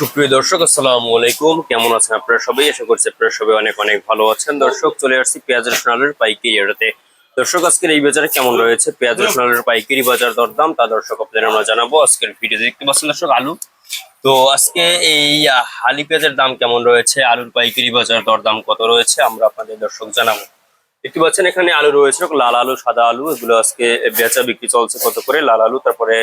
সুপ্রিয় দর্শক, আসসালামু আলাইকুম। কেমন আছেন আপনারা সবাই? আশা করছি আপনারা সবাই অনেক অনেক ভালো আছেন। দর্শক, চলে আসছি পেঁয়াজ রসুন আলুর পাইকারি আড়তে। দর্শক, আজকের এই বাজারে কেমন রয়েছে পেঁয়াজ রসুন আলুর পাইকারি বাজার দরদাম তা দর্শক আপনাদের আমরা জানাবো। আজকের ভিডিও দেখতে পাচ্ছেন দর্শক আলু। তো আজকে এই হালি পেঁয়াজের দাম কেমন রয়েছে, আলুর পাইকারি বাজার দরদাম কত রয়েছে আমরা আপনাদের দর্শক জানাবো। দেখতে পাচ্ছেন এখানে আলু রয়েছে, লাল আলু, সাদা আলু, এগুলো আজকে বেচা বিক্রি চলছে কত করে। লাল আলু, তারপরে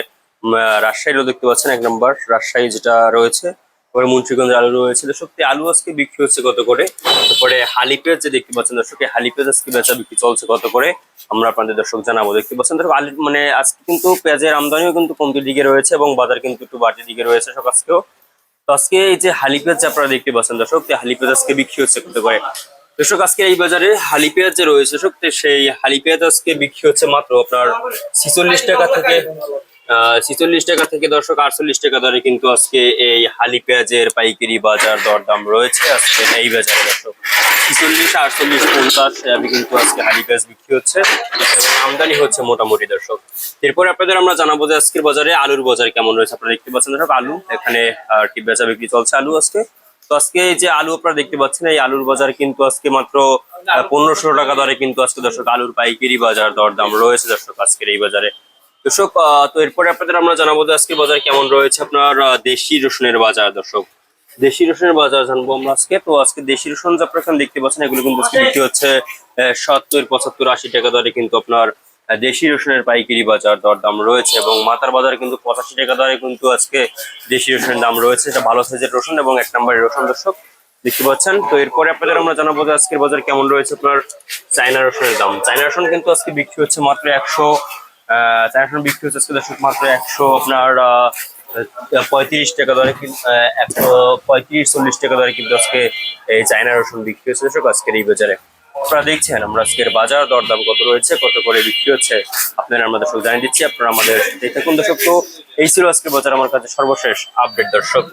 রাজশাহীরও দেখতে পাচ্ছেন এক নম্বর রাজশাহী যেটা রয়েছে, তারপরে মুন্সিগঞ্জের আলু রয়েছে। সত্যি আলু আজকে বিক্রি হচ্ছে কত করে। তারপরে হালি পেঁয়াজ যে দেখতে পাচ্ছেন দর্শক, হালি পেঁয়াজ আজকে বেচা বিক্রি চলছে কত করে আমরা আপনাদের দর্শক জানাবো। দেখতে পাচ্ছেন দর্শক আলু মানে আজকে কিন্তু পেঁয়াজের আমদানিও কিন্তু কমতির দিকে রয়েছে এবং বাজার কিন্তু একটু বাড়তির দিকে রয়েছে সব আজকেও। তো আজকে এই যে হালি পেঁয়াজ আপনারা দেখতে পাচ্ছেন দর্শক, হালি পেঁয়াজ আজকে বিক্রি হচ্ছে কত করে। দর্শক, আজকে এই বাজারে হালি পেঁয়াজ যে রয়েছে দর্শক, সেই হালি পেঁয়াজ আজকে বিক্রি হচ্ছে মাত্র আপনার 46 টাকা থেকে 46 টাকা থেকে দর্শক 48 টাকা দরে কিন্তু আজকে এই হালি পেঁয়াজের পাইকারি বাজার দরদাম রয়েছে আজকে এই বাজারে দর্শক। 46, 48, 50 কিন্তু আজকে হালি পেঁয়াজ বিক্রি হচ্ছে এবং আমদানি হচ্ছে মোটামুটি দর্শক। এরপরে আপনাদের আমরা জানাবো যে আজকের বাজারে আলুর বাজার কেমন রয়েছে। আপনারা দেখতে পাচ্ছেন দর্শক আলু এখানে বেচা বিক্রি চলছে আলু আজকে। তো আজকে এই যে আলু আপনারা দেখতে পাচ্ছেন, এই আলুর বাজার কিন্তু আজকে মাত্র 1500 টাকা দরে কিন্তু আজকে দর্শক আলুর পাইকারি বাজার দরদাম রয়েছে দর্শক আজকের এই বাজারে দর্শক। তো এরপরে আপনাদের আমরা জানাবো যে আজকের বাজার কেমন রয়েছে আপনার দেশি রসুনের বাজার দর্শক। দেশি রসুনের বাজার জানবো আমরা আজকে। তো আজকে দেশি রসুন যে আপনারা এখানে দেখতে পাচ্ছেন, এগুলো কিন্তু আজকে বিক্রি হচ্ছে 70, 75, 80 টাকা দরে কিন্তু আপনার দেশি রসুনের পাইকারি বাজার দরদাম রয়েছে এবং মাথার বাজারে কিন্তু 85 টাকা দরে কিন্তু আজকে দেশি রসুনের দাম রয়েছে। এটা ভালো সাইজের রসুন এবং এক নম্বরের রসুন দর্শক দেখতে পাচ্ছেন। তো এরপরে আপনাদের আমরা জানাবো যে আজকের বাজার কেমন রয়েছে আপনার চায়না রসুনের দাম। চায়না রসুন কিন্তু আজকে বিক্রি হচ্ছে মাত্র 100, চায়না রসুন বিক্রি হচ্ছে আজকে দর্শক মাত্র 100 আপনার 35 টাকা দরে, 135, 40 টাকা দরে কিন্তু আজকে এই চায়না রসুন বিক্রি হচ্ছে দর্শক আজকের এই বাজারে। আপনারা দেখছেন আমরা আজকের বাজার দরদাম কত রয়েছে, কত করে বিক্রি হচ্ছে আপনারা আমরা দর্শক জানিয়ে দিচ্ছি। আপনারা আমাদের দেখুন দর্শক। তো এই ছিল আজকের বাজার আমার কাছে সর্বশেষ আপডেট দর্শক।